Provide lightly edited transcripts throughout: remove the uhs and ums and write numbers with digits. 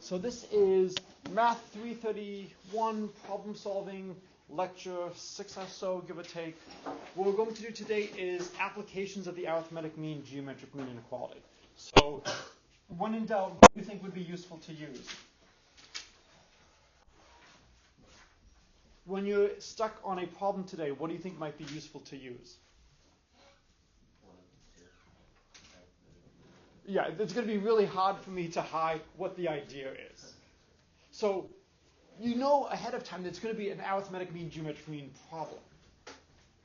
So this is Math 331 problem solving, lecture 6 or so, give or take. What we're going to do today is applications of the arithmetic mean, geometric mean inequality. So when in doubt, what do you think would be useful to use? When you're stuck on a problem today, what do you think might be useful to use? Yeah, it's going to be really hard for me to hide what the idea is. So you know ahead of time that it's going to be an arithmetic mean, geometric mean problem.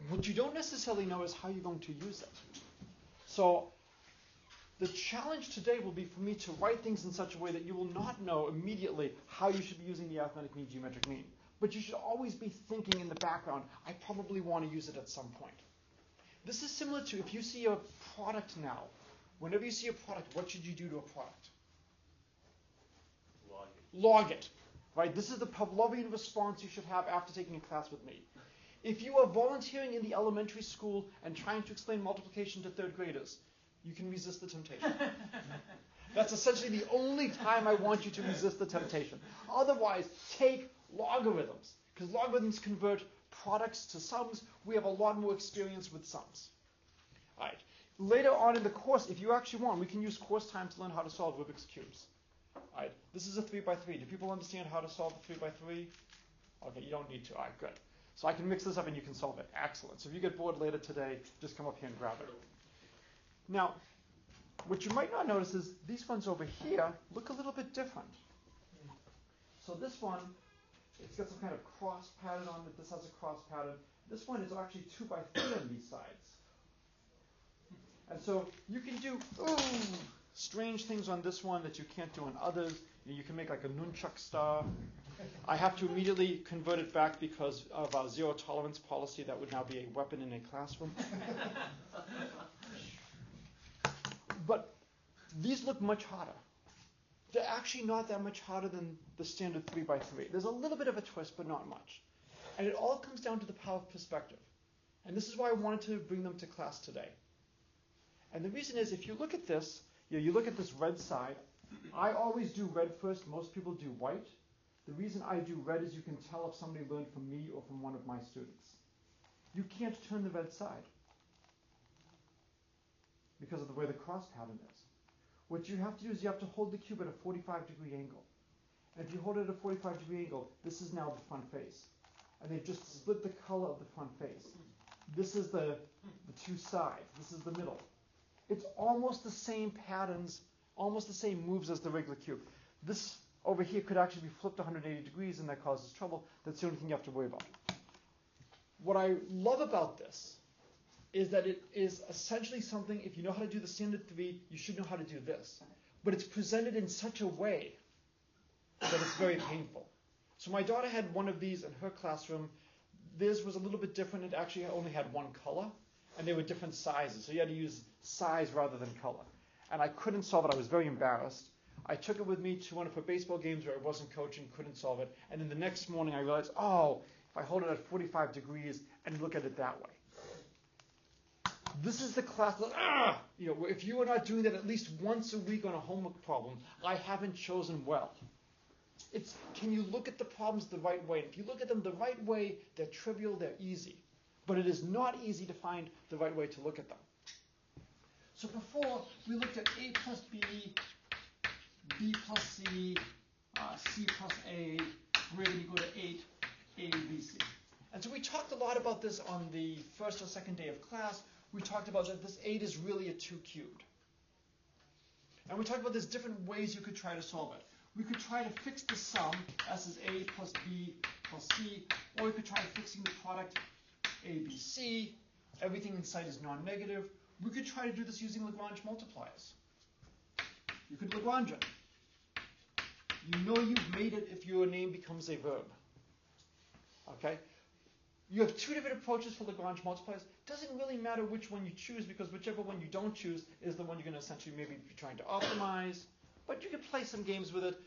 What you don't necessarily know is how you're going to use it. So the challenge today will be for me to write things in such a way that you will not know immediately how you should be using the arithmetic mean, geometric mean. But you should always be thinking in the background, I probably want to use it at some point. This is similar to if you see a product now. Whenever you see a product, what should you do to a product? Log it. Right? This is the Pavlovian response you should have after taking a class with me. If you are volunteering in the elementary school and trying to explain multiplication to third graders, you can resist the temptation. That's essentially the only time I want you to resist the temptation. Otherwise, take logarithms, because logarithms convert products to sums. We have a lot more experience with sums. All right. Later on in the course, if you actually want, we can use course time to learn how to solve Rubik's Cubes. All right. This is a 3x3. Do people understand how to solve a 3x3? Okay, you don't need to. All right, good. So I can mix this up and you can solve it. Excellent. So if you get bored later today, just come up here and grab it. Now, what you might not notice is these ones over here look a little bit different. So this one, it's got some kind of cross pattern on it. This has a cross pattern. This one is actually 2x3 on these sides. And so you can do strange things on this one that you can't do on others. You can make like a nunchuck star. I have to immediately convert it back because of our zero tolerance policy. That would now be a weapon in a classroom. But these look much harder. They're actually not that much harder than the standard 3x3. There's a little bit of a twist, but not much. And it all comes down to the power of perspective. And this is why I wanted to bring them to class today. And the reason is, if you look at this, you look at this red side. I always do red first. Most people do white. The reason I do red is you can tell if somebody learned from me or from one of my students. You can't turn the red side because of the way the cross pattern is. What you have to do is you have to hold the cube at a 45-degree angle. And if you hold it at a 45-degree angle, this is now the front face. And they've just split the color of the front face. This is the two sides. This is the middle. It's almost the same patterns, almost the same moves as the regular cube. This over here could actually be flipped 180 degrees, and that causes trouble. That's the only thing you have to worry about. What I love about this is that it is essentially something, if you know how to do the standard 3, you should know how to do this. But it's presented in such a way that it's very painful. So my daughter had one of these in her classroom. Theirs was a little bit different. It actually only had one color, and they were different sizes. So you had to use size rather than color. And I couldn't solve it. I was very embarrassed. I took it with me to one of her baseball games where I wasn't coaching, couldn't solve it. And then the next morning I realized, if I hold it at 45 degrees and look at it that way. This is the class, if you are not doing that at least once a week on a homework problem, I haven't chosen well. It's, can you look at the problems the right way? If you look at them the right way, they're trivial, they're easy. But it is not easy to find the right way to look at them. So before, we looked at A plus B, B plus C, C plus A, greater than or equal to 8, A, B, C. And so we talked a lot about this on the first or second day of class. We talked about that this 8 is really a 2 cubed. And we talked about there's different ways you could try to solve it. We could try to fix the sum, S is A plus B plus C, or we could try fixing the product A, B, C. Everything in sight is non-negative. We could try to do this using Lagrange multipliers. You could Lagrange it. You know you've made it if your name becomes a verb. Okay? You have two different approaches for Lagrange multipliers. Doesn't really matter which one you choose, because whichever one you don't choose is the one you're going to essentially maybe be trying to optimize. But you can play some games with it.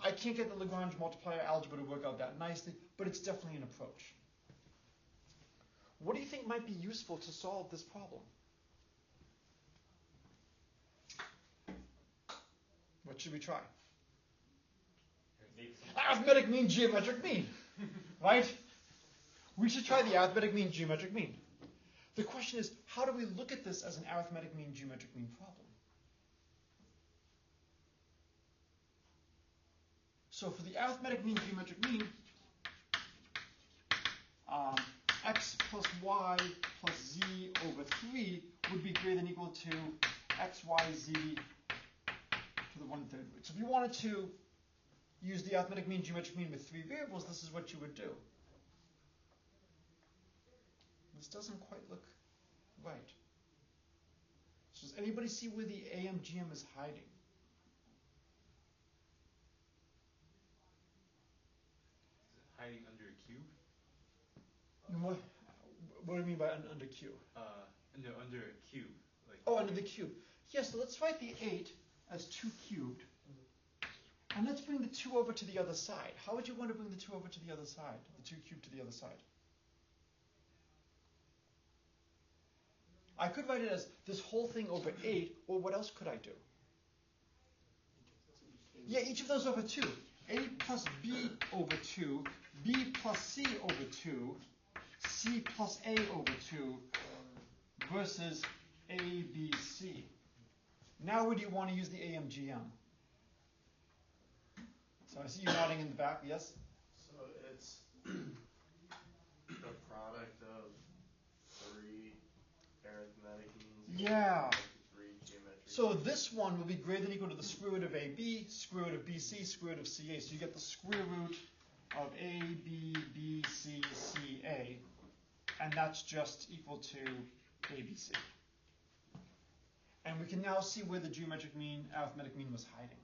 I can't get the Lagrange multiplier algebra to work out that nicely, but it's definitely an approach. What do you think might be useful to solve this problem? What should we try? Arithmetic mean, geometric mean, right? We should try the arithmetic mean, geometric mean. The question is, how do we look at this as an arithmetic mean, geometric mean problem? So for the arithmetic mean, geometric mean, x plus y plus z over 3 would be greater than or equal to x, y, z to the 1/3 root. So if you wanted to use the arithmetic mean, geometric mean with 3 variables, this is what you would do. This doesn't quite look right. So does anybody see where the AMGM is hiding? Hiding under a cube? What do you mean by under cube? No, under a cube. Like under the cube. Yes, so let's write the 8 as 2 cubed. And let's bring the 2 over to the other side. How would you want to bring the 2 over to the other side? The 2 cubed to the other side? I could write it as this whole thing over 8, or what else could I do? Yeah, each of those over 2. A plus B over 2, B plus C over 2, C plus A over 2, versus A, B, C. Now where do you want to use the AMGM? So I see you nodding in the back, yes? So it's the product of 3 arithmetic means. Yeah. 3 geometric. So this one will be greater than or equal to the square root of AB, square root of BC, square root of CA. So you get the square root of A, B, B, C, CA. And that's just equal to ABC. And we can now see where the geometric mean, arithmetic mean was hiding.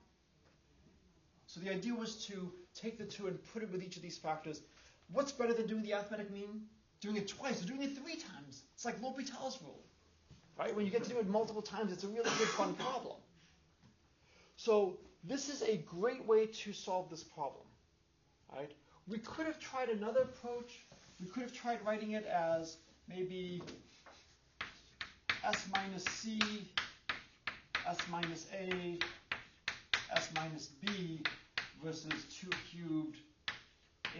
So the idea was to take the 2 and put it with each of these factors. What's better than doing the arithmetic mean? Doing it twice, or doing it 3 times. It's like L'Hopital's rule. Right? When you get to do it multiple times, it's a really good fun problem. So this is a great way to solve this problem. Right? We could have tried another approach. We could have tried writing it as maybe S minus C, S minus A, S minus B versus 2 cubed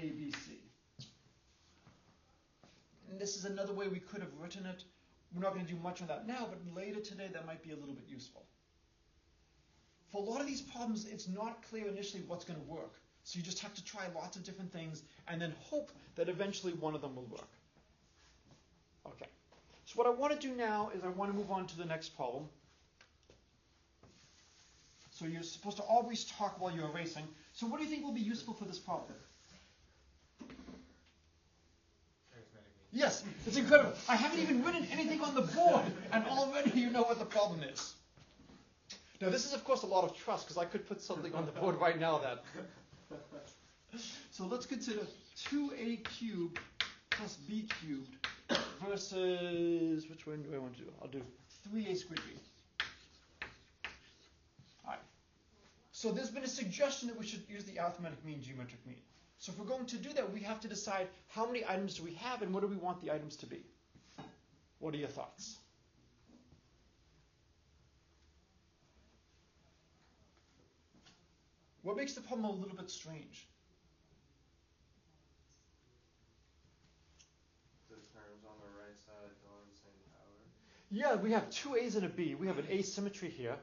ABC. And this is another way we could have written it. We're not going to do much on that now, but later today that might be a little bit useful. For a lot of these problems, it's not clear initially what's going to work. So you just have to try lots of different things and then hope that eventually one of them will work. Okay. So what I want to do now is I want to move on to the next problem. So you're supposed to always talk while you're erasing. So what do you think will be useful for this problem? Yes, it's incredible. I haven't even written anything on the board, and already you know what the problem is. Now this is of course a lot of trust, because I could put something on the board right now that... So let's consider 2a cubed plus b cubed versus, which one do I want to do? I'll do 3a squared b. All right. So there's been a suggestion that we should use the arithmetic mean, geometric mean. So if we're going to do that, we have to decide how many items do we have and what do we want the items to be. What are your thoughts? What makes the problem a little bit strange? The terms on the right side don't have the same power. Yeah, we have 2 a's and a b. We have an asymmetry here.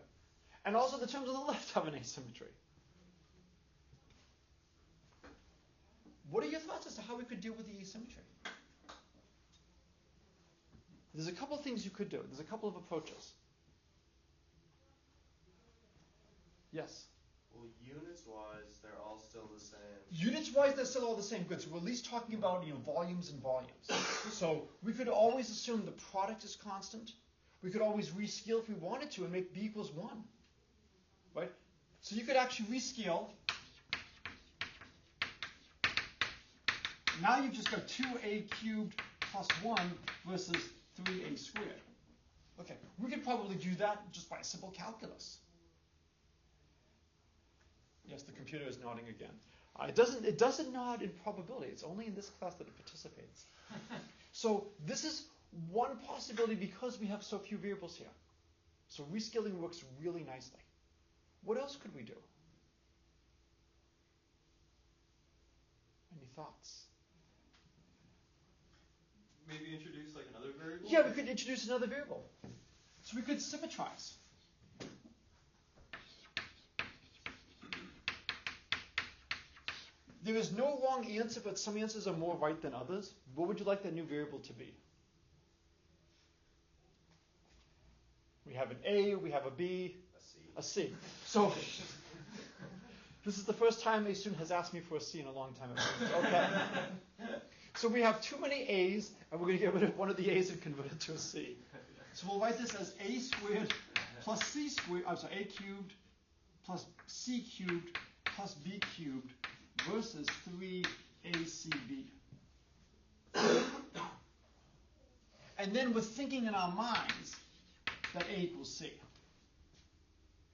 And also the terms on the left have an asymmetry. What are your thoughts as to how we could deal with the asymmetry? There's a couple of things you could do. There's a couple of approaches. Yes? Well, units-wise, they're all still the same. Units-wise, they're still all the same. Good. So we're at least talking about volumes and volumes. So we could always assume the product is constant. We could always rescale if we wanted to and make b equals 1. Right? So you could actually rescale. Now you've just got 2a cubed plus 1 versus 3a squared. Okay, we could probably do that just by simple calculus. Yes, the computer is nodding again. It doesn't nod in probability. It's only in this class that it participates. So this is one possibility because we have so few variables here. So rescaling works really nicely. What else could we do? thoughts? Maybe introduce like another variable? Yeah, we could introduce another variable. So we could symmetrize. There is no wrong answer, but some answers are more right than others. What would you like that new variable to be? We have an A, we have a B, a C. So this is the first time a student has asked me for a C in a long time. Okay. So we have too many A's, and we're going to get rid of one of the A's and convert it to a C. So we'll write this as A squared plus C squared, I'm sorry, A cubed plus C cubed plus B cubed versus 3ACB. And then we're thinking in our minds that A equals C.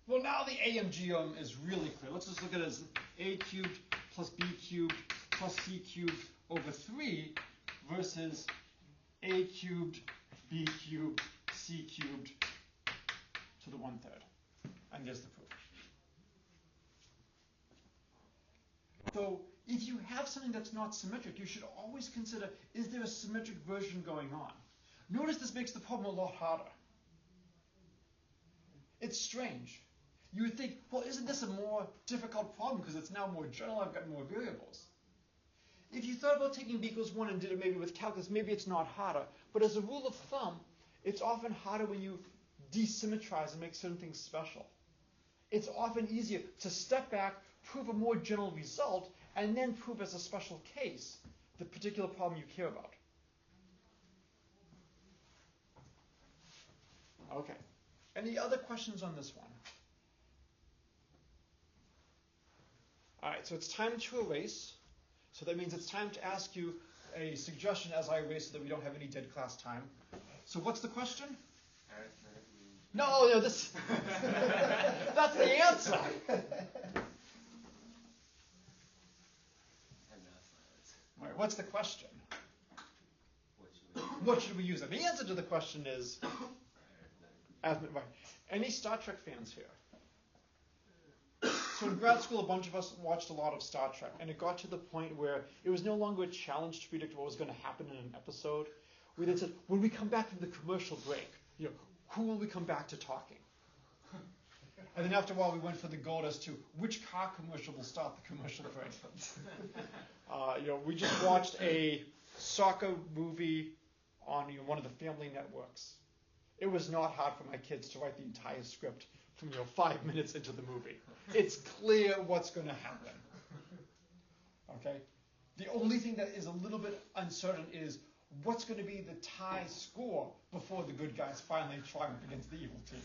Well, now the AMGM is really clear. Let's just look at it as A cubed plus B cubed plus C cubed over 3 versus A cubed, B cubed, C cubed to the 1/3. And there's the proof. So if you have something that's not symmetric, you should always consider, is there a symmetric version going on? Notice this makes the problem a lot harder. It's strange. You would think, well, isn't this a more difficult problem because it's now more general, I've got more variables. If you thought about taking b equals 1 and did it maybe with calculus, maybe it's not harder. But as a rule of thumb, it's often harder when you desymmetrize and make certain things special. It's often easier to step back, prove a more general result, and then prove as a special case the particular problem you care about. Okay. Any other questions on this one? All right, so it's time to erase. So that means it's time to ask you a suggestion as I erase so that we don't have any dead class time. So what's the question? No, this. That's the answer. All right, what's the question? What should we use? And the answer to the question is, right. Any Star Trek fans here? So in grad school, a bunch of us watched a lot of Star Trek, and it got to the point where it was no longer a challenge to predict what was going to happen in an episode. We then said, when we come back from the commercial break, who will we come back to talking? And then after a while, we went for the goal as to which car commercial will start the commercial break. We just watched a soccer movie on one of the family networks. It was not hard for my kids to write the entire script from 5 minutes into the movie. It's clear what's going to happen. Okay? The only thing that is a little bit uncertain is what's going to be the tie score before the good guys finally triumph against the evil team.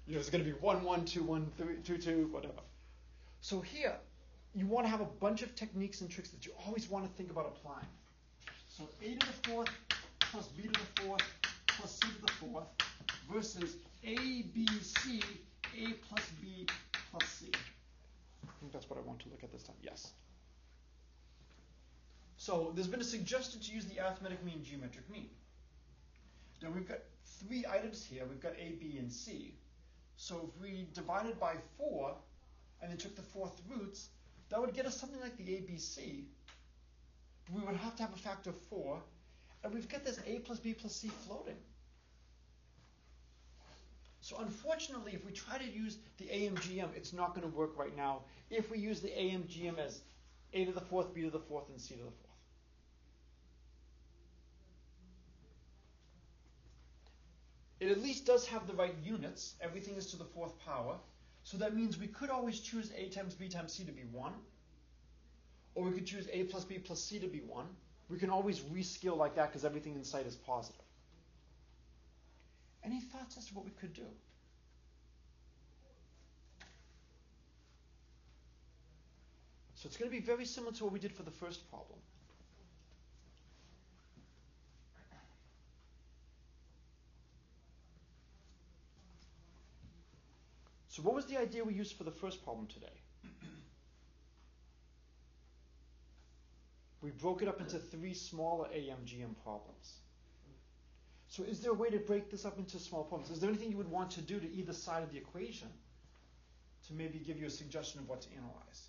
It's going to be 1-1, 2-1, 2-2, whatever. So here, you want to have a bunch of techniques and tricks that you always want to think about applying. So a to the 4th plus b to the 4th plus c to the 4th versus a, b, c, a plus b plus c. I think that's what I want to look at this time. Yes. So there's been a suggestion to use the arithmetic mean, geometric mean. Now we've got 3 items here. We've got a, b, and c. So if we divided by 4 and then took the 4th roots, that would get us something like the ABC. We would have to have a factor of 4, and we've got this a plus b plus c floating. So unfortunately, if we try to use the AMGM, it's not going to work right now if we use the AMGM as a to the 4th, b to the 4th, and c to the 4th. It at least does have the right units. Everything is to the 4th power. So that means we could always choose a times b times c to be 1. Or we could choose a plus b plus c to be 1. We can always rescale like that because everything in sight is positive. Any thoughts as to what we could do? So it's going to be very similar to what we did for the first problem. So what was the idea we used for the first problem today? We broke it up into 3 smaller AMGM problems. So is there a way to break this up into small problems? Is there anything you would want to do to either side of the equation to maybe give you a suggestion of what to analyze?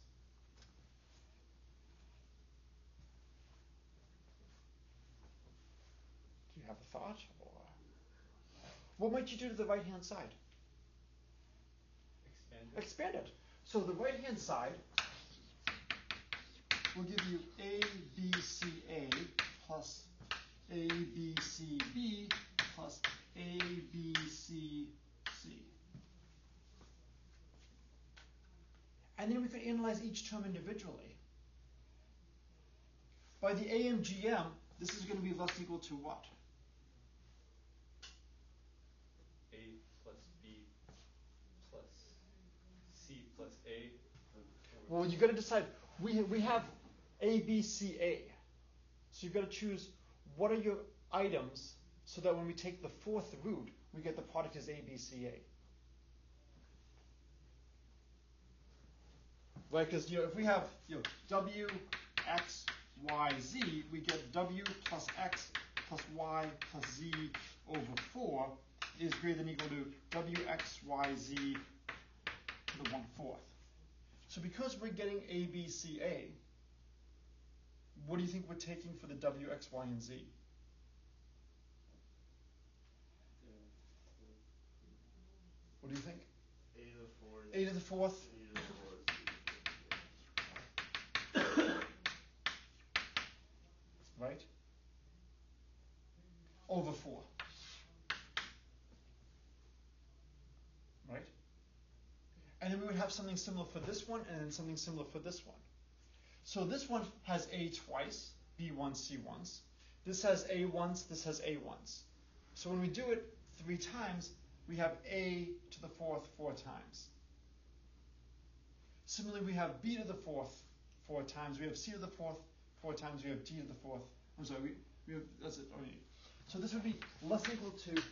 have a thought? Or what might you do to the right-hand side? Expand it. So the right-hand side will give you ABCA plus ABCB plus ABCC. And then we can analyze each term individually. By the AMGM, this is going to be less than equal to what? A plus B plus C plus A. Well, you've got to decide. We have A, B, C, A. So you've got to choose what are your items so that when we take the fourth root, we get the product as A, B, C, A. Right? Because if we have W, X, Y, Z, we get W plus X plus Y plus Z over 4 is greater than or equal to W, X, Y, Z to the 1/4. So because we're getting A, B, C, A, what do you think we're taking for the W, X, Y, and Z? What do you think? A to the fourth. A to the fourth. Right? Over 4. Right? And then we would have something similar for this one and then something similar for this one. So this one has A twice, B once, C once. This has A once, this has A once. So when we do it 3 times, we have A to the fourth 4 times. Similarly, we have B to the fourth 4 times. We have C to the fourth 4 times. We have D to the fourth. I'm sorry, we have, that's it. Oh, yeah. So this would be less than equal to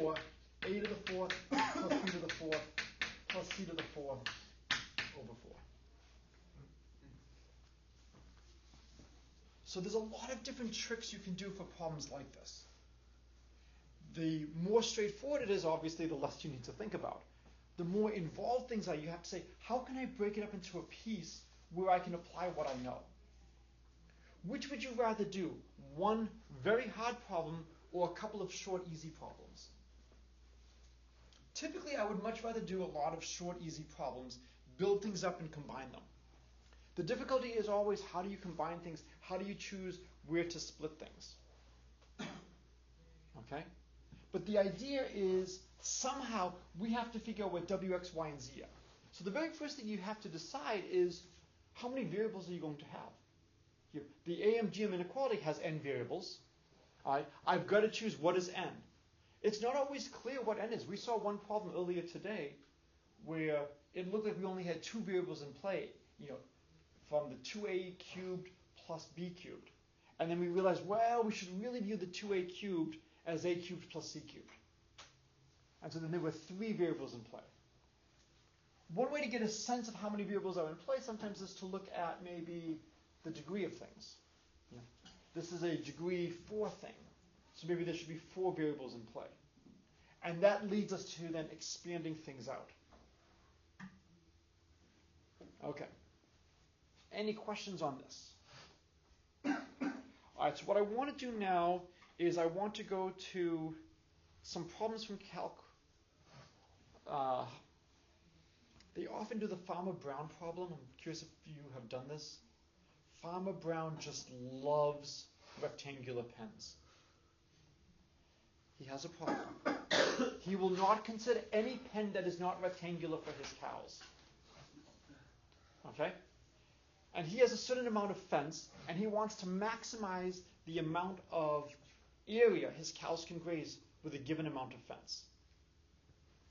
4, A to the fourth plus B to the fourth plus C to the fourth over 4. So there's a lot of different tricks you can do for problems like this. The more straightforward it is, obviously, the less you need to think about. The more involved things are, you have to say, how can I break it up into a piece where I can apply what I know? Which would you rather do? One very hard problem or a couple of short, easy problems? Typically, I would much rather do a lot of short, easy problems, build things up and combine them. The difficulty is always, how do you combine things? How do you choose where to split things? Okay? But the idea is, somehow, we have to figure out what W, X, Y, and Z are. So the very first thing you have to decide is, how many variables are you going to have? Here, the AMGM inequality has n variables. I've got to choose what is n. It's not always clear what n is. We saw one problem earlier today where it looked like we only had 2 variables in play, from the 2a cubed plus b cubed. And then we realized, well, we should really view the 2a cubed as a cubed plus c cubed. And so then there were 3 variables in play. One way to get a sense of how many variables are in play sometimes is to look at maybe the degree of things. This is a degree 4 thing. So maybe there should be 4 variables in play. And that leads us to then expanding things out. Okay. Any questions on this? All right, so what I want to do now is I want to go to some problems from calc. They often do the Farmer-Brown problem. I'm curious if you have done this. Farmer-Brown just loves rectangular pens. He has a problem. He will not consider any pen that is not rectangular for his cows. Okay? And he has a certain amount of fence, and he wants to maximize the amount of area his cows can graze with a given amount of fence.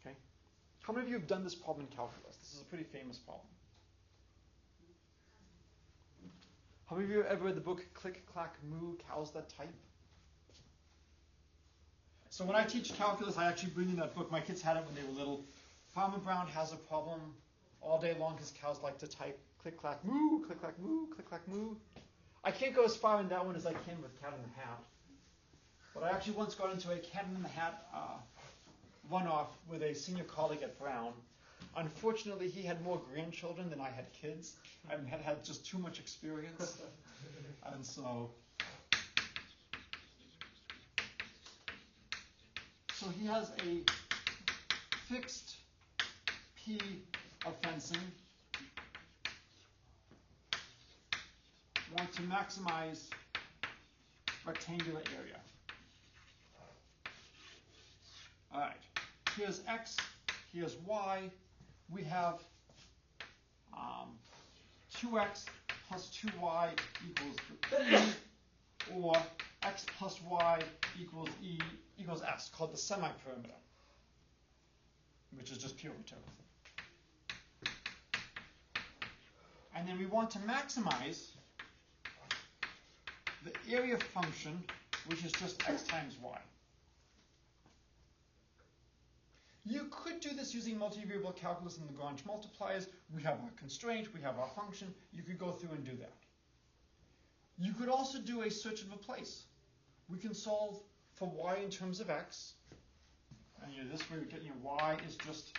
Okay? How many of you have done this problem in calculus? This is a pretty famous problem. How many of you have ever read the book Click, Clack, Moo, Cows That Type? So when I teach calculus, I actually bring in that book. My kids had it when they were little. Farmer Brown has a problem. All day long his cows like to type click, clack, moo, click, clack, moo, click, clack, moo. I can't go as far in that one as I can with Cat in the Hat. But I actually once got into a Cat in the Hat one-off with a senior colleague at Brown. Unfortunately, he had more grandchildren than I had kids. I had just too much experience. And so so he has a fixed P of fencing. Want to maximize rectangular area. All right, here's X, here's Y. We have 2X plus 2Y equals E, or X plus Y equals E equals S, called the semi-perimeter, which is just P over 2. And then we want to maximize the area function, which is just X times Y. You could do this using multivariable calculus and Lagrange multipliers. We have our constraint, we have our function. You could go through and do that. You could also do a search and replace. We can solve for y in terms of x. And this way we get y is just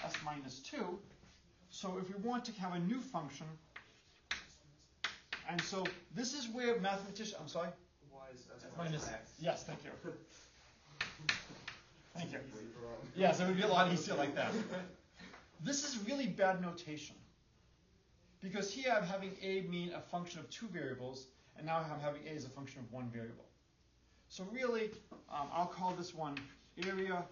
s minus 2. So if we want to have a new function, and so this is where mathematicians, I'm sorry? Y is s Minus x. Yes, thank you. Thank you. Yes, it would be a lot easier like that. This is really bad notation. Because here I'm having a mean a function of 2 variables, and now I'm having a as a function of 1 variable. So really, I'll call this one area,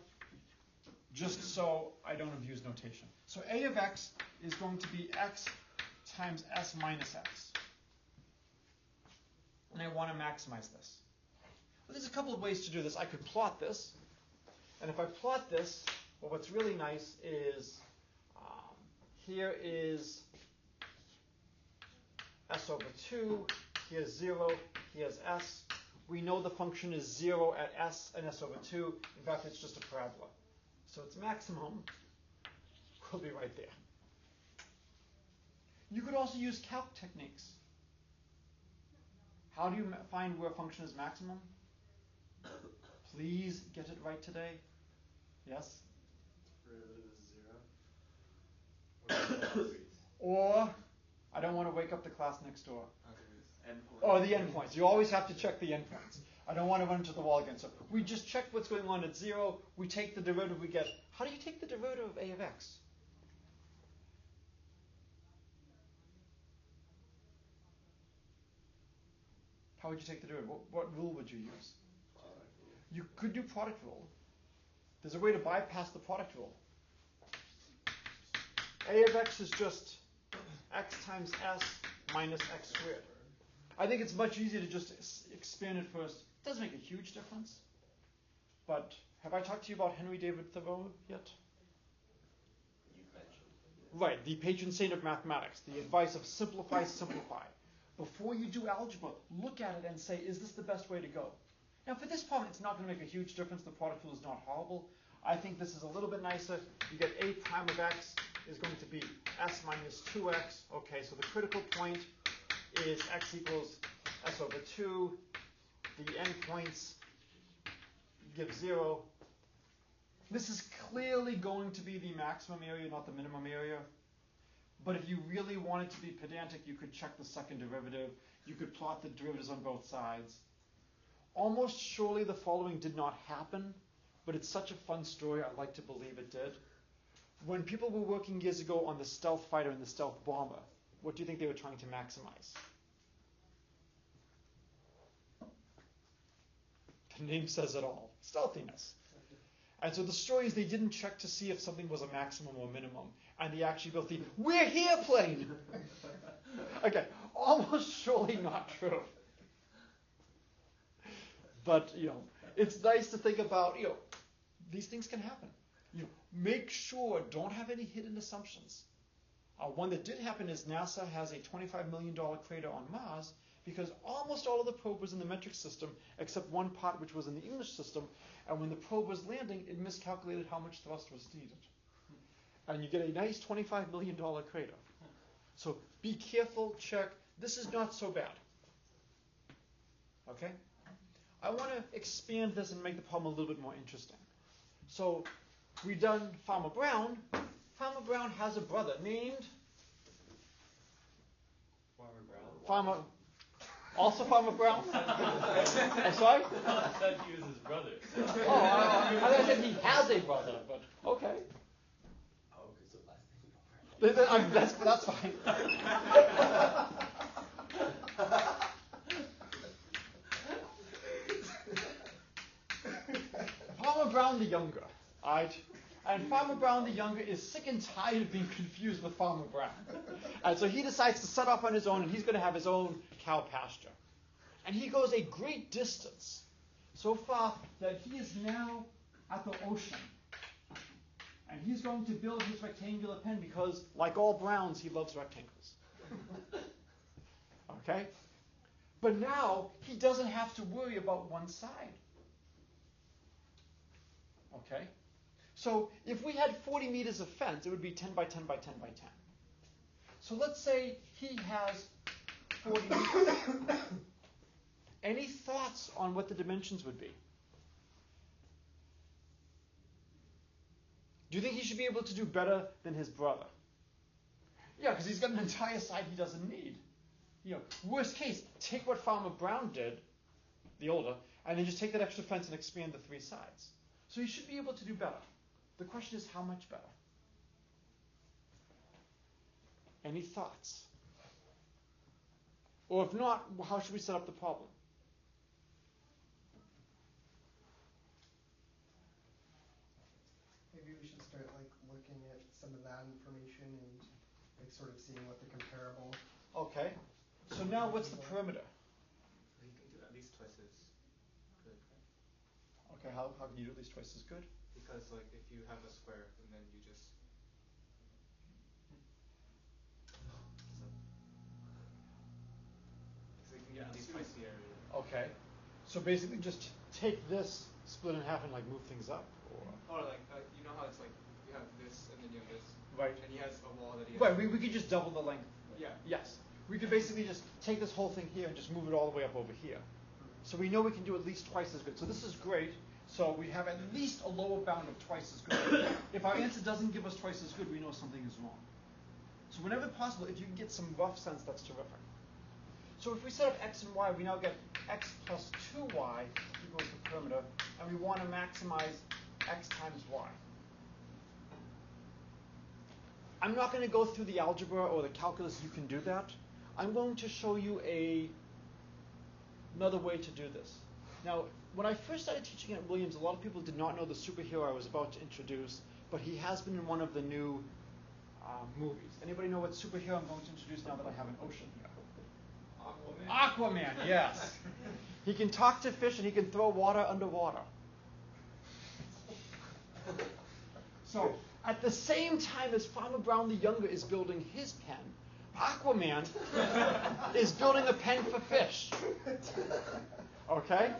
just so I don't abuse notation. So a of x is going to be x times s minus x. And I want to maximize this. Well, there's a couple of ways to do this. I could plot this. And if I plot this, well, what's really nice is here is s over 2, here's 0, here's s. We know the function is 0 at s and s over 2. In fact, it's just a parabola. So its maximum will be right there. You could also use calc techniques. How do you find where a function is maximum? Please get it right today. Yes? Derivative is 0. Or, I don't want to wake up the class next door. Endpoint. Oh, the endpoints. You always have to check the endpoints. I don't want to run into the wall again. So we just check what's going on at 0. We take the derivative we get. How do you take the derivative of a of x? How would you take the derivative? What rule would you use? Product rule. You could do product rule. There's a way to bypass the product rule. A of x is just x times s minus x squared. I think it's much easier to just expand it first. It doesn't make a huge difference. But have I talked to you about Henry David Thoreau yet? You mentioned. Right, the patron saint of mathematics. The advice of simplify, simplify. Before you do algebra, look at it and say, is this the best way to go? Now for this problem, it's not going to make a huge difference. The product rule is not horrible. I think this is a little bit nicer. You get a prime of x is going to be s minus 2x. Okay, so the critical point is x equals s over 2. The endpoints give 0. This is clearly going to be the maximum area, not the minimum area. But if you really wanted to be pedantic, you could check the second derivative. You could plot the derivatives on both sides. Almost surely the following did not happen, but it's such a fun story, I'd like to believe it did. When people were working years ago on the stealth fighter and the stealth bomber, what do you think they were trying to maximize? The name says it all. Stealthiness. And so the story is they didn't check to see if something was a maximum or minimum. And they actually built the "we're here" plane. Okay, almost surely not true. But, it's nice to think about, these things can happen. Make sure, don't have any hidden assumptions. One that did happen is NASA has a $25 million crater on Mars because almost all of the probe was in the metric system except one part which was in the English system. And when the probe was landing, it miscalculated how much thrust was needed. And you get a nice $25 million crater. So be careful, check. This is not so bad. Okay? I want to expand this and make the problem a little bit more interesting. So we've done Farmer Brown. Farmer Brown has a brother named Farmer Brown. Farmer. Also Farmer Brown? I'm sorry? I thought he was his brother. Oh, I said he has a brother, but okay. Oh, because the last name over. That's fine. Farmer Brown the Younger, all right? And Farmer Brown the Younger is sick and tired of being confused with Farmer Brown. And so he decides to set off on his own, and he's going to have his own cow pasture. And he goes a great distance, so far that he is now at the ocean. And he's going to build his rectangular pen because, like all Browns, he loves rectangles. Okay? But now he doesn't have to worry about one side. Okay? So if we had 40 meters of fence, it would be 10 by 10 by 10 by 10. So let's say he has 40 meters. Any thoughts on what the dimensions would be? Do you think he should be able to do better than his brother? Yeah, because he's got an entire side he doesn't need. Worst case, take what Farmer Brown did, the older, and then just take that extra fence and expand the 3 sides. So he should be able to do better. The question is, how much better? Any thoughts? Or if not, how should we set up the problem? Maybe we should start looking at some of that information and sort of seeing what the comparable. Okay. So now what's the perimeter? You can do at least twice as good, right? Okay, how can you do at least twice as good? Because if you have a square and then you just so you can get at least twice the area. Okay. So basically just take this, split in half, and move things up? Or you know how it's you have this and then you have this. Right. And he has a wall that he has. Right, we could just double the length. Yeah. Yes. We could basically just take this whole thing here and just move it all the way up over here. So we know we can do at least twice as good. So this is great. So we have at least a lower bound of twice as good. If our answer doesn't give us twice as good, we know something is wrong. So whenever possible, if you can get some rough sense, that's terrific. So if we set up x and y, we now get x plus 2y equals the perimeter, and we want to maximize x times y. I'm not going to go through the algebra or the calculus. You can do that. I'm going to show you another way to do this. Now, when I first started teaching at Williams, a lot of people did not know the superhero I was about to introduce, but he has been in one of the new movies. Anybody know what superhero I'm going to introduce now that I have an ocean here? Aquaman, yes. He can talk to fish and he can throw water underwater. So, at the same time as Farmer Brown the Younger is building his pen, Aquaman is building a pen for fish. Okay?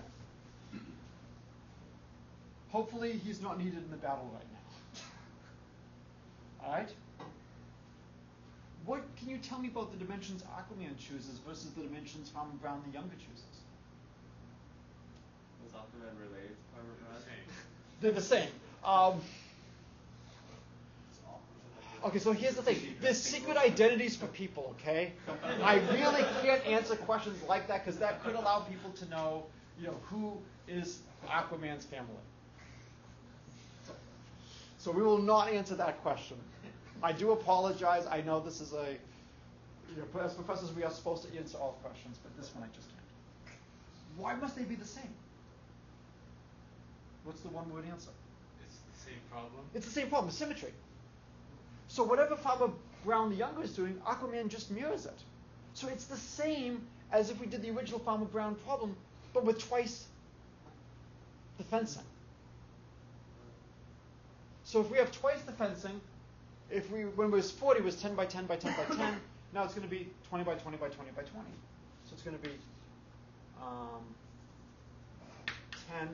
Hopefully he's not needed in the battle right now. All right? What can you tell me about the dimensions Aquaman chooses versus the dimensions Farmer Brown the Younger chooses? Was Aquaman related to Farmer Brown? They're the same. Okay, so here's the thing. There's secret identities for people, okay? I really can't answer questions like that because that could allow people to know, who is Aquaman's family. So we will not answer that question. I do apologize. I know this is as professors, we are supposed to answer all questions, but this one I just can't. Why must they be the same? What's the one-word answer? It's the same problem. It's the same problem, symmetry. So whatever Farmer Brown the Younger is doing, Aquaman just mirrors it. So it's the same as if we did the original Farmer Brown problem, but with twice the fencing. So if we have twice the fencing, when it was 40, it was 10 by 10 by 10 by 10. Now it's going to be 20 by 20 by 20 by 20. So it's going to be 10,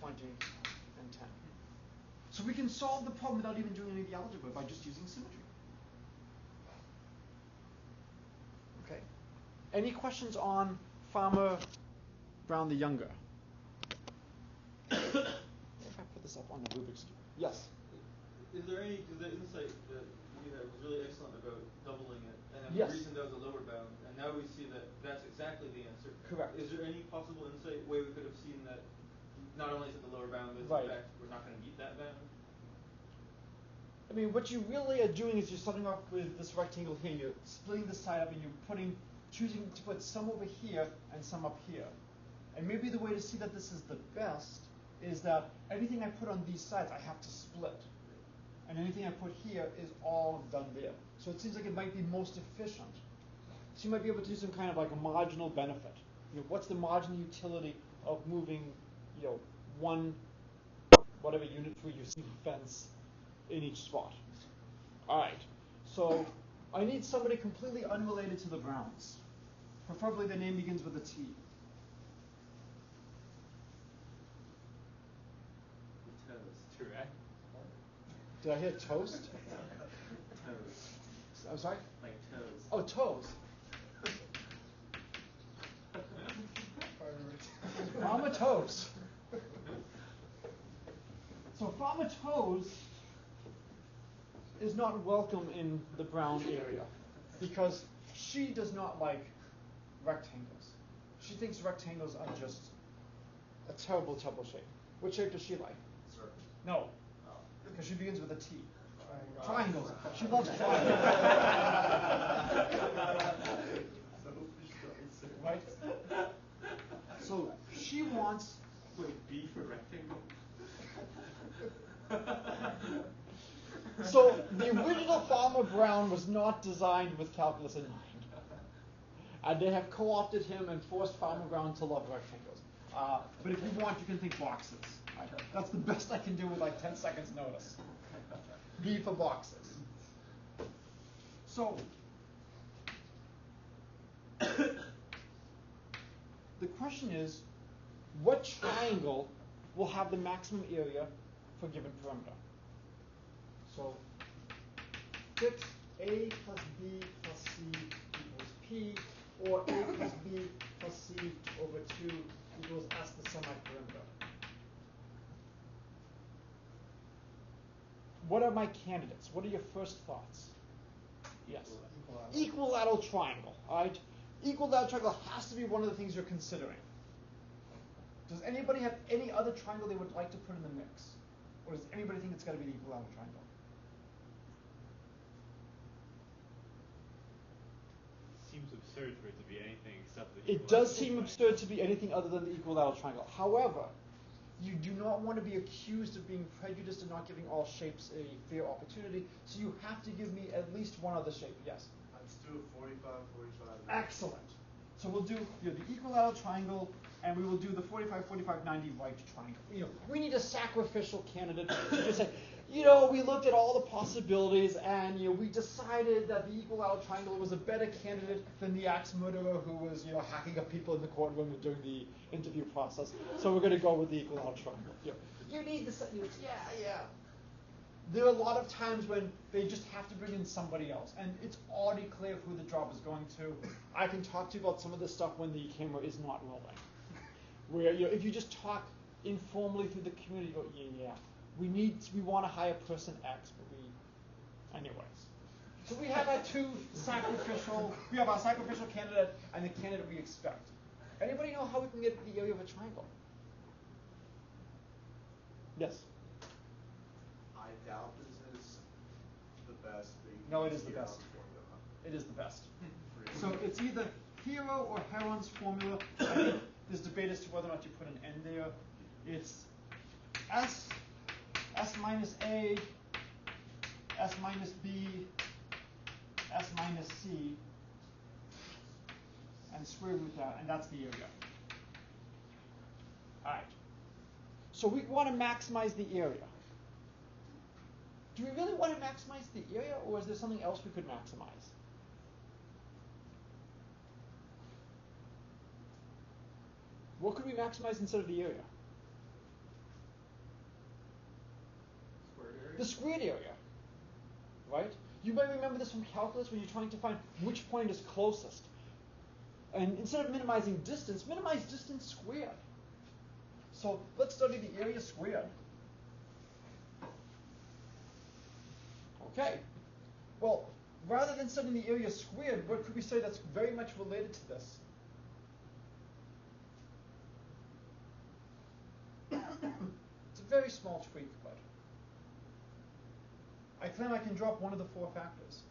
20, and 10. So we can solve the problem without even doing any of the algebra by just using symmetry. Okay. Any questions on Farmer Brown the Younger? If I put this up on the Rubik's Cube. Yes? Is there any, because the insight that we had was really excellent about doubling it, and then Yes. the reason that was a lower bound, and now we see that that's exactly the Correct. Is there any possible insight way we could have seen that not only is it the lower bound, but Right. in fact we're not going to meet that bound? I mean, what you really are doing is you're starting off with this rectangle here, you're splitting the side up and you're choosing to put some over here and some up here. And maybe the way to see that this is the best is that anything I put on these sides I have to split. And anything I put here is all done there. So it seems like it might be most efficient. So you might be able to do some kind of like a marginal benefit. You know, what's the marginal utility of moving, you know, one whatever unit for your fence in each spot. All right. So I need somebody completely unrelated to the Browns. Preferably their name begins with a T. Toast. Correct. Did I hear toast? Toast. I'm sorry? Like toes. Oh, toes. Farmer Toes. So Farmer Toes is not welcome in the Brown area because she does not like rectangles. She thinks rectangles are just a terrible, terrible shape. What shape does she like? Circle. No, Oh. because she begins with a T. Triangle. Triangles. She loves triangles. Right? So she wants. Wait, B for rectangle? So the original Farmer Brown was not designed with calculus in mind. And they have co-opted him and forced Farmer Brown to love rectangles. But if you want, you can think boxes. Right? That's the best I can do with like 10 seconds notice. B for boxes. So the question is, what triangle will have the maximum area for a given perimeter? So fix A plus B plus C equals P, or A plus B plus C over 2 equals S the semi-perimeter. What are my candidates? What are your first thoughts? Yes. Equilateral triangle. All right. Equilateral triangle has to be one of the things you're considering. Does anybody have any other triangle they would like to put in the mix? Or does anybody think it's got to be the equilateral triangle? Seems absurd for it to be anything except the It does seem absurd to be anything other than the equilateral triangle. However, you do not want to be accused of being prejudiced and not giving all shapes a fair opportunity, so you have to give me at least one other shape. Yes? Let's do a 45, 45. Excellent. So we'll do the equilateral triangle, and we will do the 45, 45, 90 right triangle. You know, we need a sacrificial candidate to just say, you know, we looked at all the possibilities, and you know, we decided that the equilateral triangle was a better candidate than the axe murderer who was, you know, hacking up people in the courtroom during the interview process. So we're going to go with the equilateral triangle. You need the yeah. There are a lot of times when they just have to bring in somebody else, and it's already clear who the job is going to. I can talk to you about some of this stuff when the camera is not rolling. Where, you know, if you just talk informally through the community, go, yeah, we want to hire person X, but anyways. So we have our our sacrificial candidate and the candidate we expect. Anybody know how we can get the area of a triangle? Yes? I doubt this is the best. No, it is the best. It is the best. So it's either Hero or Heron's formula. I think there's debate as to whether or not you put an N there. It's S minus A, S minus B, S minus C, and square root that, and that's the area. All right. So we want to maximize the area. Do we really want to maximize the area, or is there something else we could maximize? What could we maximize instead of the area? Squared area? The squared area, right? You might remember this from calculus when you're trying to find which point is closest. And instead of minimizing distance, minimize distance squared. So let's study the area squared. Okay. Well, rather than studying the area squared, what could we say that's very much related to this? very small tweak, but I claim I can drop one of the 4 factors.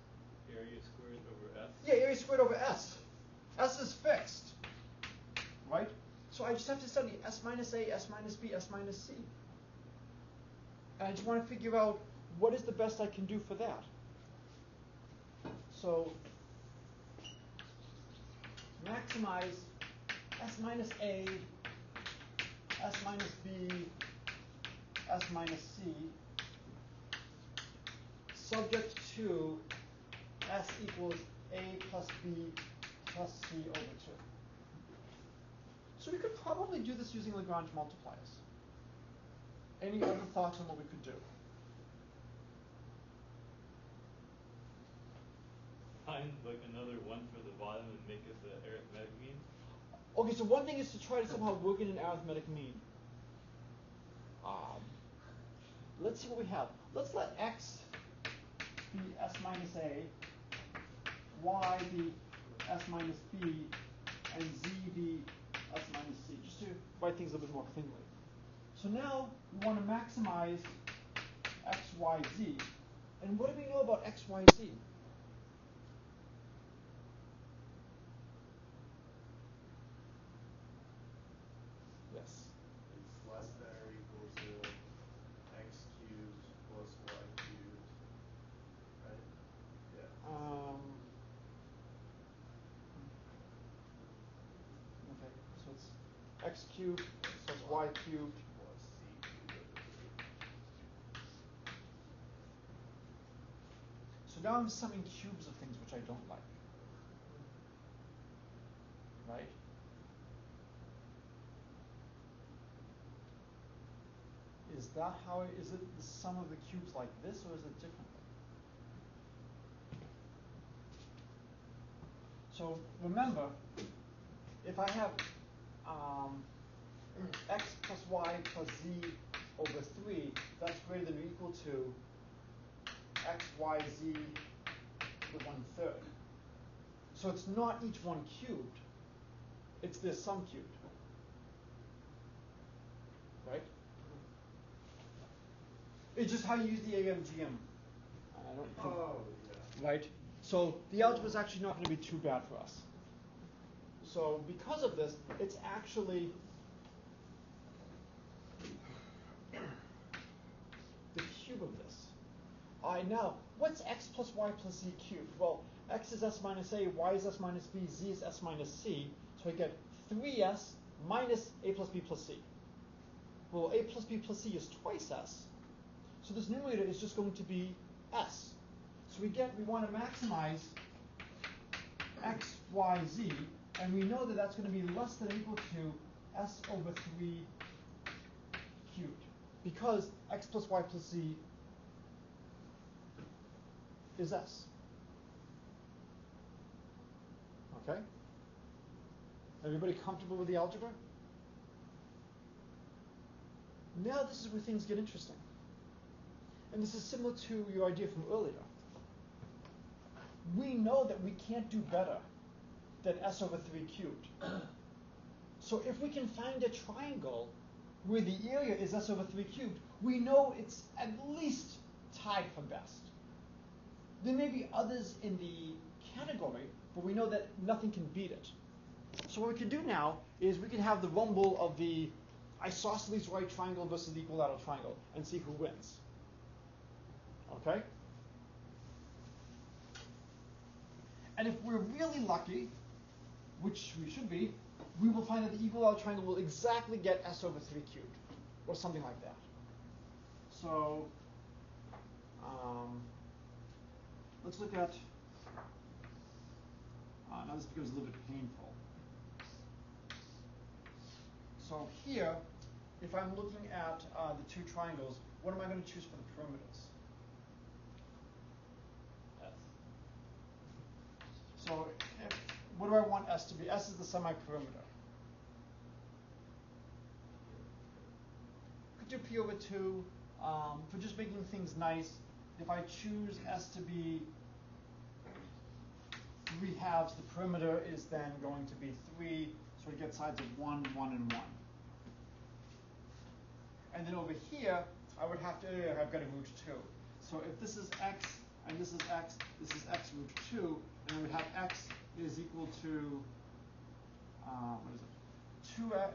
Area squared over S? Yeah, area squared over S. S is fixed, right? So I just have to study S minus A, S minus B, S minus C. And I just want to figure out what is the best I can do for that. So maximize S minus A, S minus B, S minus C, subject to S equals A plus B plus C over 2. So we could probably do this using Lagrange multipliers. Any other thoughts on what we could do? Find like another 1 for the bottom and make it the arithmetic mean? Okay, so one thing is to try to somehow work in an arithmetic mean. Let's see what we have. Let's let x be S minus A, y be S minus B, and z be S minus C, just to write things a little bit more cleanly. So now we want to maximize x, y, z. And what do we know about x, y, z? Yes. It's less than or equal to x cubed plus y cubed, right? Yeah. Okay, so it's x cubed plus y cubed. Plus c cubed over 3. So now I'm summing cubes of things which I don't like. Right? Is that how is it the sum of the cubes like this, or is it differently? So remember, if I have x plus y plus z over 3, that's greater than or equal to x, y, z to the 1/3. So it's not each one cubed, it's this sum cubed. Right? It's just how you use the AMGM. I don't think, Oh, yeah. right? So the algebra is actually not going to be too bad for us. So because of this, it's actually the cube of this. All right, now, what's x plus y plus z cubed? Well, x is s minus a, y is s minus b, z is s minus c. So I get 3s minus a plus b plus c. Well, a plus b plus c is twice s. So this numerator is just going to be s. So we want to maximize x, y, z, and we know that that's going to be less than or equal to s over 3 cubed, because x plus y plus z is s. Okay? Everybody comfortable with the algebra? Now this is where things get interesting. And this is similar to your idea from earlier. We know that we can't do better than s over 3 cubed. So if we can find a triangle where the area is s over 3 cubed, we know it's at least tied for best. There may be others in the category, but we know that nothing can beat it. So what we can do now is we can have the rumble of the isosceles right triangle versus the equilateral triangle and see who wins. Okay? And if we're really lucky, which we should be, we will find that the equilateral triangle will exactly get s over 3 cubed, or something like that. So, let's look at, now this becomes a little bit painful. So here, if I'm looking at the two triangles, what am I going to choose for the perimeters? S. So what do I want S to be? S is the semi-perimeter. Could do P over 2 for just making things nice. If I choose S to be 3 halves, the perimeter is then going to be 3, so we get sides of 1, 1, and 1. And then over here, I would have to, I've got a root 2. So if this is x, and this is x root 2, and I would have x is equal to, what is it?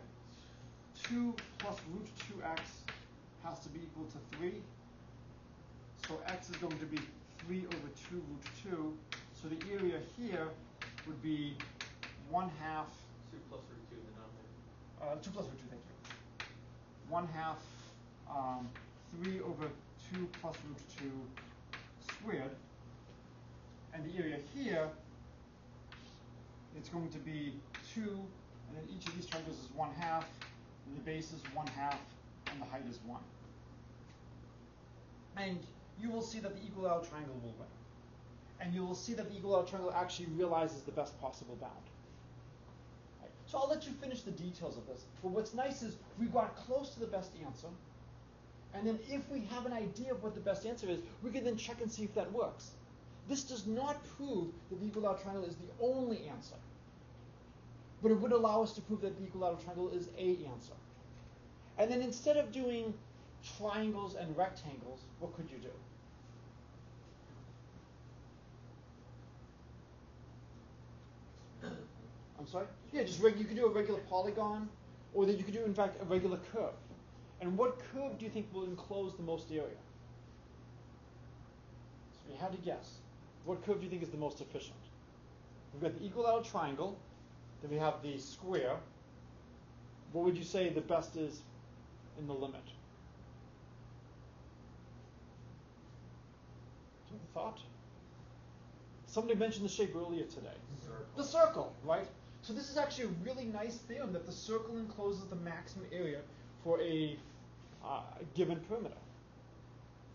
2 plus root 2x has to be equal to 3. So x is going to be 3 over 2 root 2. So the area here would be 1/2. 2 plus root 2 in the denominator. 2 plus root 2, thank you. 1/2 3 over 2 plus root 2 squared. And the area here, it's going to be 2, and then each of these triangles is 1/2, and the base is 1/2, and the height is 1. And you will see that the equilateral triangle will win. And you will see that the equilateral triangle actually realizes the best possible bound. Right. So I'll let you finish the details of this. But what's nice is we got close to the best answer. And then if we have an idea of what the best answer is, we can then check and see if that works. This does not prove that the equilateral triangle is the only answer. But it would allow us to prove that the equilateral triangle is a answer. And then instead of doing triangles and rectangles, what could you do? I'm sorry? Yeah, just you could do a regular polygon, or that you could do, in fact, a regular curve. And what curve do you think will enclose the most area? So if you had to guess, what curve do you think is the most efficient? We've got the equilateral triangle, then we have the square. What would you say the best is in the limit? Do you have a thought? Somebody mentioned the shape earlier today. The circle, right? So this is actually a really nice theorem that the circle encloses the maximum area for a given perimeter.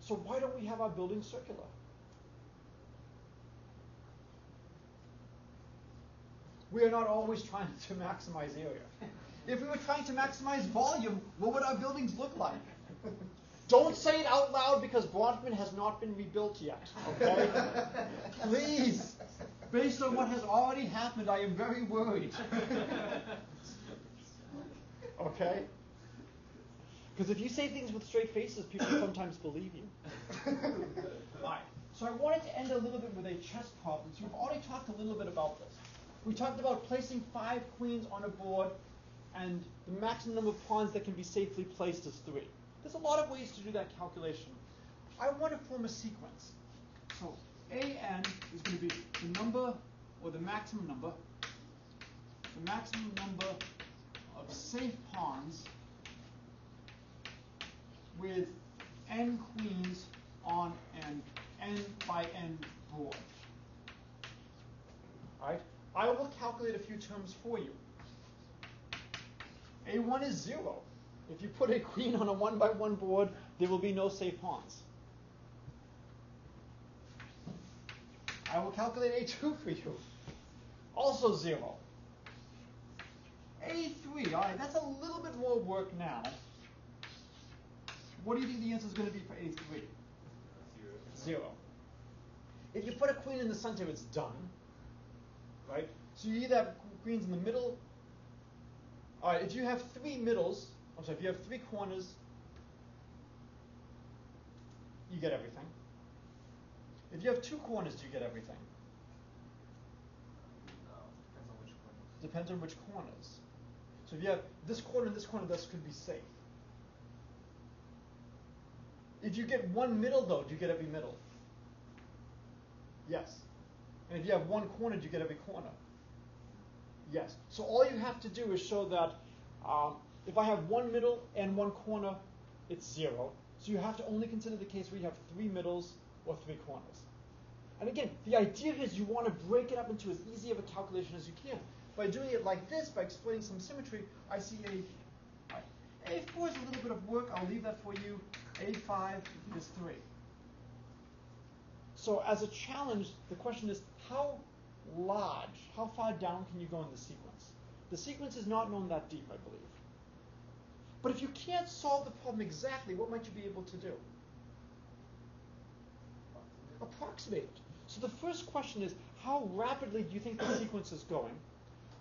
So why don't we have our building circular? We are not always trying to maximize area. If we were trying to maximize volume, what would our buildings look like? Don't say it out loud because Bronfman has not been rebuilt yet, okay? Please. Based on what has already happened, I am very worried. Okay? Because if you say things with straight faces, people sometimes believe you. All right. So I wanted to end a little bit with a chess problem. So we've already talked a little bit about this. We talked about placing 5 queens on a board, and the maximum number of pawns that can be safely placed is 3. There's a lot of ways to do that calculation. I want to form a sequence. So AN is going to be the number, or the maximum number of safe pawns with n queens on an n by n board. All right? I will calculate a few terms for you. A1 is 0. If you put a queen on a 1 by 1 board, there will be no safe pawns. I will calculate A2 for you. Also 0. A3, all right, that's a little bit more work now. What do you think the answer is going to be for A3? 0. If you put a queen in the center, it's done. Right? So you either have queens in the middle. All right, if you have 3 middles, if you have 3 corners, you get everything. If you have 2 corners, do you get everything? Depends on which corners. Depends on which corners. So if you have this corner and this corner, this could be safe. If you get 1 middle, though, do you get every middle? Yes. And if you have 1 corner, do you get every corner? Yes. So all you have to do is show that if I have 1 middle and 1 corner, it's 0. So you have to only consider the case where you have 3 middles or 3 corners. And again, the idea is you want to break it up into as easy of a calculation as you can. By doing it like this, by explaining some symmetry, I see A4 is a little bit of work. I'll leave that for you. A5 is 3. So as a challenge, the question is how large, how far down can you go in the sequence? The sequence is not known that deep, I believe. But if you can't solve the problem exactly, what might you be able to do? Approximate it. So the first question is, how rapidly do you think the sequence is going?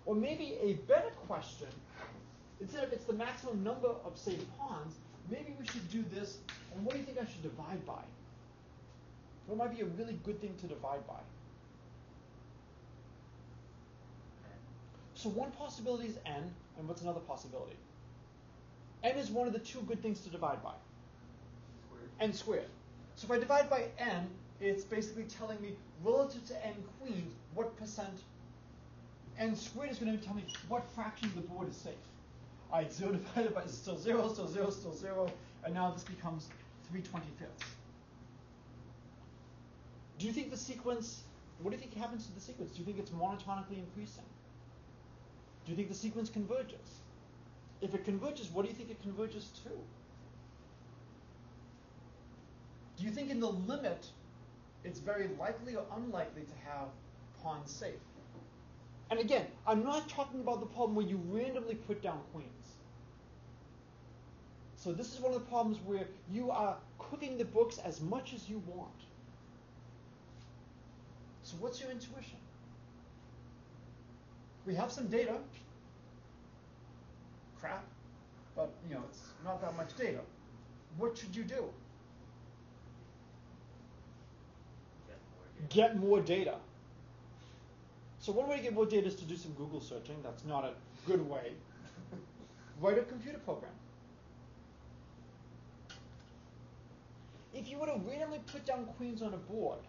Or maybe a better question, instead of it's the maximum number of, say, pawns, maybe we should do this, and what do you think I should divide by? What might be a really good thing to divide by? So one possibility is n, and what's another possibility? N is one of the two good things to divide by. N squared. So if I divide by n, it's basically telling me relative to n queens, what percent. N squared is going to tell me what fraction of the board is safe. All right, 0 divided by still 0, still 0, still 0, and now this becomes 3/25. Do you think the sequence, what do you think happens to the sequence? Do you think it's monotonically increasing? Do you think the sequence converges? If it converges, what do you think it converges to? Do you think in the limit it's very likely or unlikely to have pawns safe? And again, I'm not talking about the problem where you randomly put down queens. So this is one of the problems where you are cooking the books as much as you want. So what's your intuition? We have some data. Crap. But it's not that much data. What should you do? Get more data. So one way to get more data is to do some Google searching. That's not a good way. Write a computer program. If you were to randomly put down queens on a board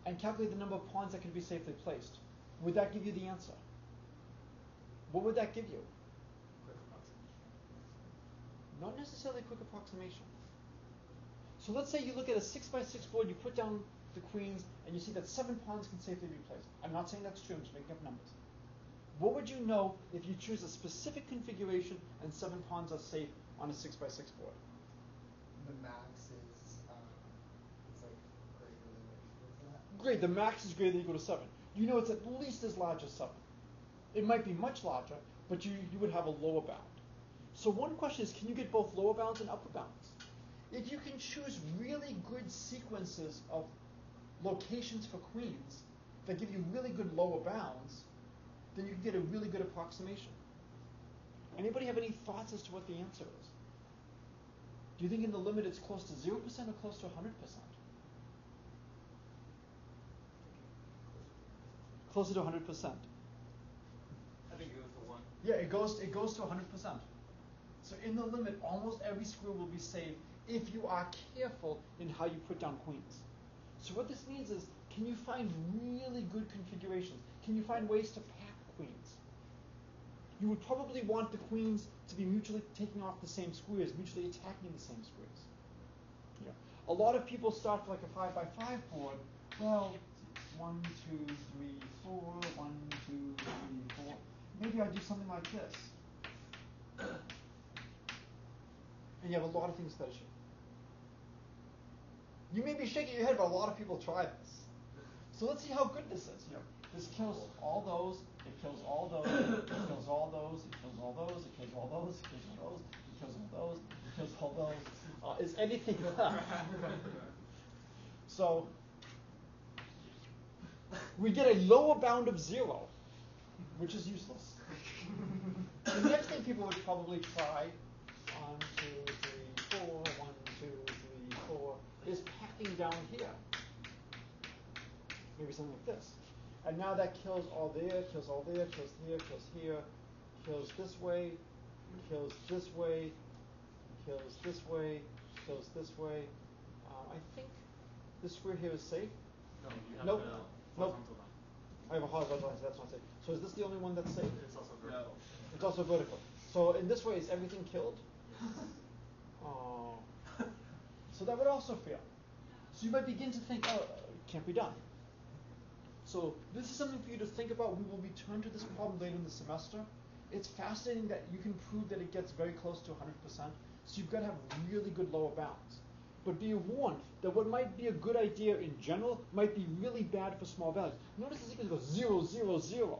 and calculate the number of pawns that can be safely placed, would that give you the answer? What would that give you? Quick approximation. Not necessarily a quick approximation. So let's say you look at a 6x6 board, you put down the queens, and you see that 7 pawns can safely be placed. I'm not saying that's true, I'm just making up numbers. What would you know if you choose a specific configuration and 7 pawns are safe on a 6x6 board? The max is like greater than or equal to that? Great, the max is greater than or equal to 7. You know it's at least as large as 7. It might be much larger, but you would have a lower bound. So one question is, can you get both lower bounds and upper bounds? If you can choose really good sequences of locations for queens that give you really good lower bounds, then you can get a really good approximation. Anybody have any thoughts as to what the answer is? Do you think in the limit it's close to 0% or close to 100%? Closer to 100%. I think it goes to 1. Yeah, it goes to 100%. So in the limit, almost every square will be safe if you are careful in how you put down queens. So what this means is, can you find really good configurations? Can you find ways to pack queens? You would probably want the queens to be mutually taking off the same squares, mutually attacking the same squares. Yeah. A lot of people start for like a 5x5 board. Well, 1, 2, 3, 4, 1, 2, 3, 4. Maybe I do something like this. And you have a lot of things that issue. You may be shaking your head, but a lot of people try this. So let's see how good this is. This kills all those, it kills all those, it kills all those, it kills all those, it kills all those, it kills all those, it kills all those, it kills all those. Is anything left? So we get a lower bound of 0, which is useless. The next thing people would probably try, 1, 2, 3, 4, 1, 2, 3, 4, is packing down here. Maybe something like this. And now that kills all there, kills all there, kills here, kills here, kills this way, kills this way, kills this way, kills this way. I think this square here is safe. No, you have Nope. the Nope. horizontal one. I have a horizontal line, so that's not safe. So is this the only one that's safe? It's also vertical. It's also vertical. So in this way, is everything killed? Oh. So that would also fail. So you might begin to think, oh, it can't be done. So this is something for you to think about. We will return to this problem later in the semester. It's fascinating that you can prove that it gets very close to 100%. So you've got to have really good lower bounds. But be warned that what might be a good idea in general might be really bad for small values. Notice this equals 0, 0, 0.